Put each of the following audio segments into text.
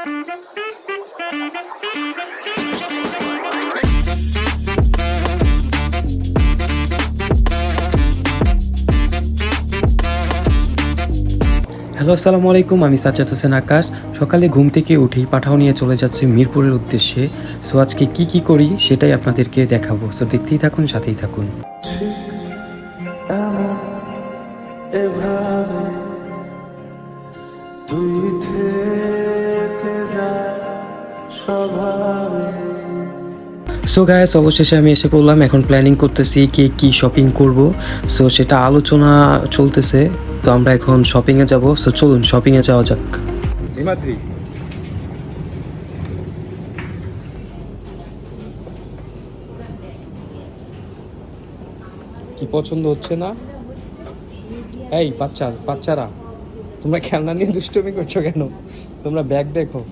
Hello, আসসালামু আলাইকুম। আমি সাজ্জাদ হোসেন আকাশ। সকালে ঘুম থেকে উঠেই পাঠাও নিয়ে চলে যাচ্ছি মিরপুরের উদ্দেশ্যে। সো আজকে কি করি সেটাই আপনাদেরকে দেখাবো। সো দেখতেই থাকুন, সাথেই থাকুন। সো গাইস, অবশেষে আমি এসে পড়লাম। এখন প্ল্যানিং করতেছি কি শপিং করব। সো সেটা আলোচনা চলতেছে। তো আমরা এখন শপিংয়ে যাব। সো চলুন শপিংয়ে যাওয়া যাক। হিমাদ্রি, কি পছন্দ হচ্ছে না? এই বাচ্চারা, তোমরা খেলনা নিয়ে দুষ্টুমি করছো কেন? তোমরা ব্যাগ দেখো।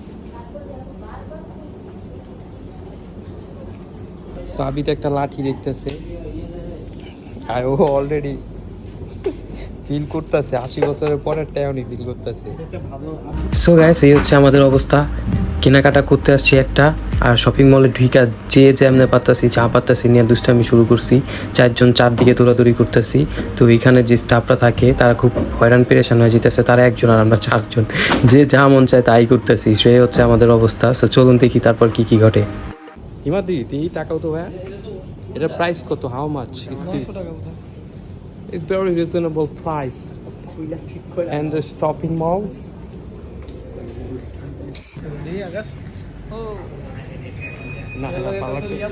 সাবিত একটা লাঠি দেখতেছে আর ও অলরেডি ফিল করতেছে 80 বছরের পরের টাইমই ফিল করতেছে। সো গাইস, এই হচ্ছে আমাদের অবস্থা। কেনাকাটা করতে আসছি একটা, আর শপিং মলে ঢুইকা যেমনে পারতাছি নিয়ে দুষ্টামি শুরু করছি। চারজন চারদিকে দৌড়াদৌড়ি করতেছি। তো এইখানে যে স্টাফরা থাকে তারা খুব হয়রান পেরেশান হয়ে যেতেছে। তারা একজন আর আমরা চারজন, যে যা মন চায় তাই করতেছি। সে হচ্ছে আমাদের অবস্থা। সো চলুন দেখি তারপর কি ঘটে। হিমাদ্রি, তুই টাকাও তো ভাই, এটা প্রাইস কত? How much is this? It's very reasonable price. And the shopping mall. না ভালো লাগতেছে।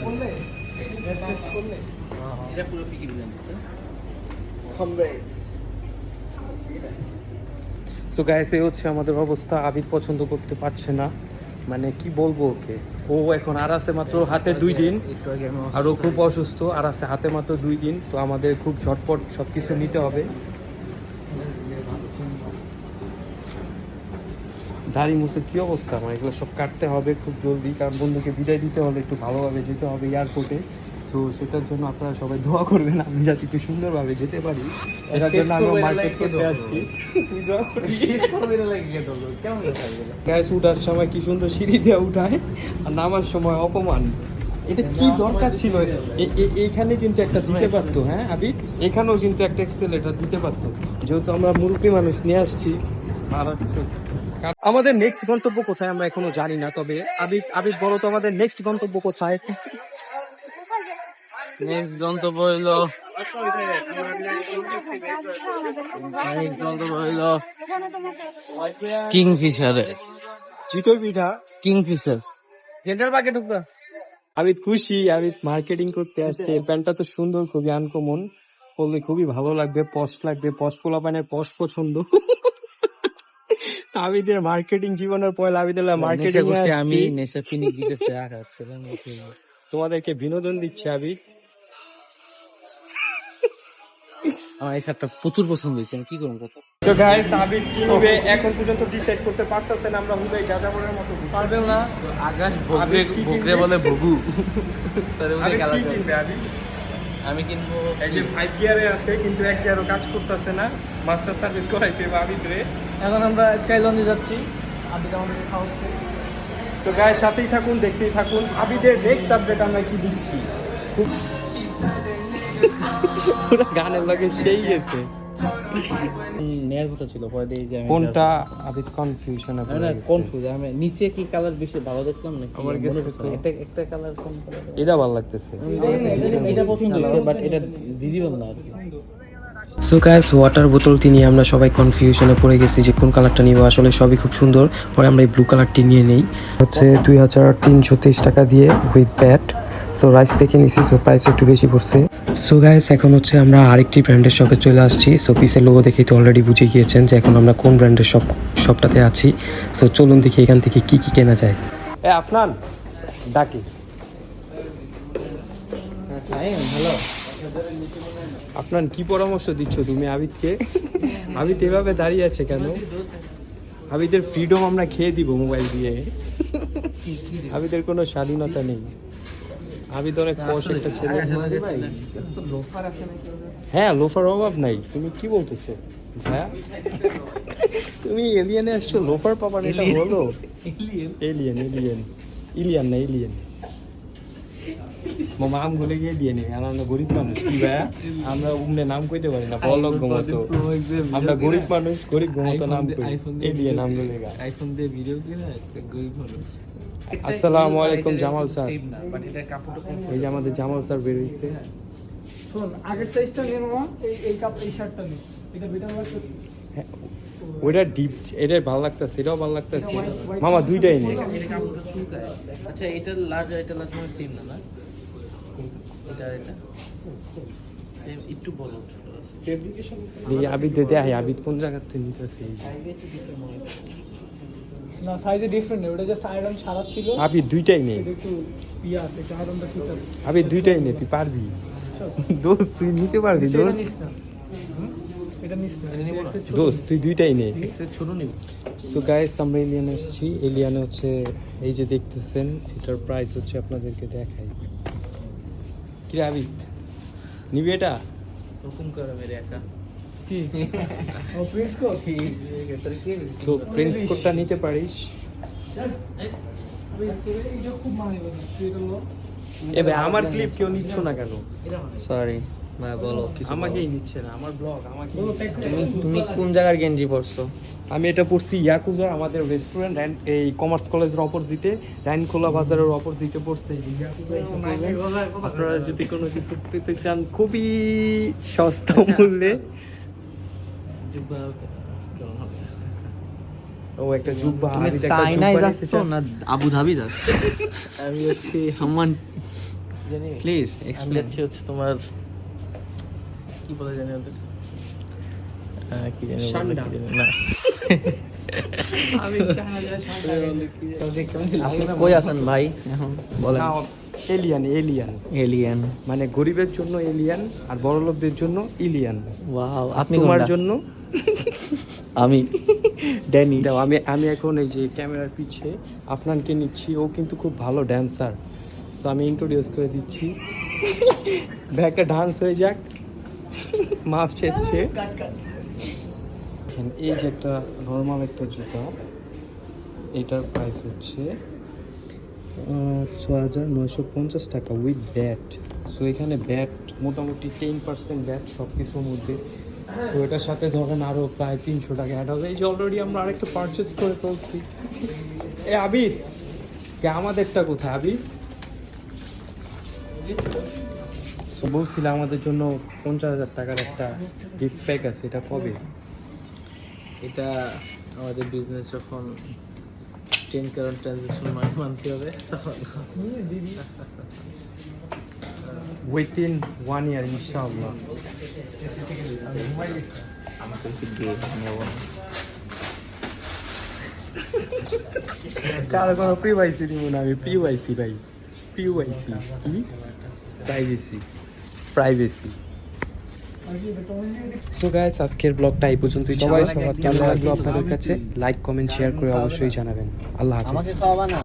সো গাইস, এই হচ্ছে আমাদের অবস্থা। আবিদ পছন্দ করতে পারছে না, মানে কি বলবো ওকে। ও এখন আর আছে মাত্র হাতে 2 দিন, আর ও খুব অসুস্থ, আর আছে হাতে মাত্র 2 দিন। তো আমাদের খুব ঝটপট সব কিছু নিতে হবে। দাড়ি মুছে কি অবস্থা আমার, এগুলো সব কাটতে হবে খুব জলদি, কারণ বন্ধুকে বিদায় দিতে হলে একটু ভালোভাবে যেতে হবে এয়ারপোর্টে। তো সেটার জন্য আপনারা সবাই দোয়া করবেন আমি যাতে একটু সুন্দরভাবে যেতে পারি। এটার জন্য আমি মার্কেট করতে আসছি। তুই দোয়া করবি। গ্যাস উঠার সময় কি সুন্দর সিঁড়ি দিয়ে উঠায়, আর নামার সময় অপমান। এটা কি দরকার ছিল? এইখানে কিন্তু একটা দিতে পারতো। হ্যাঁ আবিদ, এখানেও কিন্তু একটা এক্সেলেটার দিতে পারতো, যেহেতু আমরা মুরব্বী মানুষ নিয়ে আসছি। আমাদের নেক্সট গন্তব্য কোথায় আমরা এখনো জানি না। তবে আবিদ বলো তো, আমাদের নেক্সট গন্তব্য কোথায়? নেক্সট গন্তব্য হইলো কিংফিশারে। চিতই পিঠা, কিংফিশার জেন্টাল বাকে ঢুকবা। আবিদ খুশি, আবিদ মার্কেটিং করতে আসছে। প্যান্টটা তো সুন্দর, খুবই আনকমন, পরলে খুবই ভালো লাগবে, পশ লাগবে। পশ পোলাপানের পশ পছন্দ। আবিদের মার্কেটিং জীবনের পয়লা আবিদের মার্কেটিং আমি নেশা ফিনিশ দিতেছে আর তোমাদেরকে বিনোদন দিচ্ছে আবিদ। আমার এই শার্টটা প্রচুর পছন্দ হয়েছে, আমি কি করবো কত। সো গাইস, আবিদ কি নিবে এখন পর্যন্ত ডিসাইড করতে পারতেছে না। আমরা হুদাই যাযাবরের মতো পারবেন না। আকাশ ভোগরে বলে ভগু। আবিদ কি কিনবে? আবিদ আমি কিনবো এই যে 5 গিয়ারে আছে, কিন্তু 1 গিয়ারও কাজ করতেছে না। মাস্টার সার্ভিস করাইতে হবে আবিদ রে। এখন আমরা স্কাইলনে যাচ্ছি, আবিদ আমাদেরকে খাওয়াচ্ছে। সো গাইস, সাথেই থাকুন, দেখতেই থাকুন আবিদের নেক্সট আপডেট আমরা কি দিচ্ছি। পুরো গানের লাগে সেই গেছে। নেয়ার কথা ছিল, পরে দেখি যে আমি কোনটা আবিদ কনফিউশনে পড়ে গেছে। কনফিউজ। আমি নিচে কি কালার বেশি ভালো দেখলাম না, আমার কাছে তো একটা কালার কোন কালার এটা ভালো লাগতেছে। এটা পছন্দ হয়েছে, বাট এটা ভিজিবল না আর কি। সো গাইস, ওয়াটার বোতলটি নিয়ে আমরা সবাই কনফিউশনে পড়ে গেছি যে কোন কালারটা নিব। আসলে সবই খুব সুন্দর, পরে আমরা এই ব্লু কালারটি নিয়ে নেই। হচ্ছে 2323 টাকা দিয়ে উইথ ব্যাট। সো রাইস থেকে নিছি, সো প্রাইস একটু বেশি পড়ছে। সো গাইস, এখন হচ্ছে আমরা আরেকটি ব্র্যান্ডের শপে চলে আসছি। সো পিসের লোগো দেখেই তো অলরেডি বুঝে গিয়েছেন যে এখন আমরা কোন ব্র্যান্ডের শপটাতে আছি। সো চলুন দেখি এখান থেকে কি কেনা যায়। আপনার ডাকি। হ্যালো, আপনার কি পরামর্শ দিচ্ছ তুমি আবিদকে? আবিদ এভাবে দাঁড়িয়ে আছে কেন? আবিদের ফ্রিডম আমরা খেয়ে দিব মোবাইল দিয়ে। আবিদের কোনো স্বাধীনতা নেই। আবিদ অনেক পশ একটা ছেলে। হ্যাঁ, লোফার অভাব নাই। তুমি কি বলতেছো ভাইয়া? তুমি এলিয়েনে আসছো, লোফার পাবার এটা হলো এলিয়েন ইলিয়ান না এলিয়েন। মামা আম গুলে গিয়ে দিয়ে নেই, আর আমরা গরিব মানুষ কি ভাইয়া, আমরা উমনে নাম কইতে পারি না, বলক গমতো আমরা গরিব মানুষ, গরিব গমতো নাম কই এলিয়েন নাম গুলে গা। আইফোন দিয়ে ভিডিও কিনে গরিব মানুষ। আসসালামু আলাইকুম জামাল স্যার। সেম না, বাট এটা কাপড়টা কম। এই যে আমাদের জামাল স্যার বের হইছে। শোন, আগের সাইজটা নিয়ে মামা, এই কাপ এই শার্টটা নে, এটা বেটার লাগছে। ওইটা ডিপ, এটা ভালো লাগতেছে, এটাও ভালো লাগতেছে মামা, দুইটাই নেই। এটা কাপড়টা চুলকায়। আচ্ছা এটা লার্জ, এটা লার্জ মানে সেম না, না? এটা সেম, একটু বড় ছোট আছে। এই আবিদ দে দেয়, আবিদ কোন জায়গা থেকে নিতেছে? এই যে না, সাইজে ডিফারেন্ট, ওটা জাস্ট আয়রন ছাড়া ছিল। আবিদ দুইটাই নেই, এটা একটু ইয়া আছে, এটা আয়রনটা ঠিক আছে। আবিদ দুইটাই নেই, তুই পারবি দোস্ত, তুই নিতে পারবি এটা দোস্ত, নিস না। এটা নিস না, এটা ছোট। দোস্ত তুই দুইটাই নেই। এটা ছোট নিব। সো গাইস আমরা এলিয়ান এসেছি। এলিয়ান হচ্ছে এই যে দেখতেছেন, এটার প্রাইস হচ্ছে আপনাদেরকে দেখাই। কি রে আবিদ, নিবি এটা? হুকুম করে মেরে একা। কি ও প্রিন্স কো তো প্রিন্স কোডটা নিতে পারিস। এটা খুব মানে বলে তুই এটা লো। এ ভাই আমার ক্লিপ কেউ নিচ্ছ না কেন? সরি ভাই, বলো কিছু আমাকেই নিচ্ছে না, আমার ব্লগ আমাকে। বলো প্যাক তুমি তুমি কোন জায়গার গেঞ্জি পরছো? আমি এটা পড়ছি ইয়াকুজা, আমাদের রেস্টুরেন্ট এই কমার্স কলেজের অপোজিটে, রাইনখোলা বাজারের অপোজিটে পড়ছে এই ইয়াকুজা। এটা পড়বেন। আপনারা যদি কোনো কিছু পেতে চান খুবই সস্তা মূল্যে। জুব্বা কেমন হবে? ও একটা জুব্বা, তুমি আবিদ একটা চাইনায় জুব্বা যাচ্ছ নিতে চাস? না আবু ধাবি যাচ্ছ? আমি হচ্ছি সামান জানি, প্লিজ আমি এক্সপ্লেন। হচ্ছে তোমার কি বলে জানি ওদের, কি জানি বলে, সান্ডা। কি জানি না। আমি চায়না যাই আপনি কই আছেন ভাই এখন বলেন? Alien, alien alien. মানে গরিবের জন্য এলিয়ান, আর বড়লোকদের জন্য ইলিয়ান। ওয়াও, আপনি তোমার কোনটা? জন্য আমি ড্যানি। দাও, আমি এখন এই যে ক্যামেরার পিছে আফনানকে নিচ্ছি, ও কিন্তু খুব ভালো ড্যান্সার। সো আমি ইন্ট্রোডিউস করে দিচ্ছি, একটা ডান্স হয়ে যাক। মাফ চেয়েছে। এই যে একটা নর্মাল একটা জুতা, এটার প্রাইস হচ্ছে ৬,৯৫০ টাকা উইথ ব্যাট। সো এখানে ব্যাট মোটামুটি 10% ব্যাট সব কিছুর মধ্যে। সো এটার সাথে ধরেন আরও প্রায় 300 টাকা অ্যাড হবে। এই যে অলরেডি আমরা আরেকটা পারচেস করে ফেলছি। এ আবিদ, কে আমাদেরটা কোথায় আবিদ? সো বলছিলাম আমাদের জন্য 50,000 টাকার একটা গিফট প্যাক আছে, এটা কবে? এটা আমাদের বিজনেস যখন 10 কারেন্ট ট্রানজাকশন মানতে হবে তখন। উইথিন 1 ইয়ার ইনশাআল্লাহ। আমি কইছি বিয়ে নেব না। কারো কোনো প্রিভাইসি দিব না আমি, প্রিভাইসি ভাই, প্রিভাইসি কি প্রাইভেসি। সো গাইস আজকের ব্লগটা এই পর্যন্তই। সবাই কেমন লাগলো আপনাদের কাছে? লাইক কমেন্ট শেয়ার করে অবশ্যই জানাবেন। আল্লাহ হাফেজ। আমাকে খাওয়াবা না?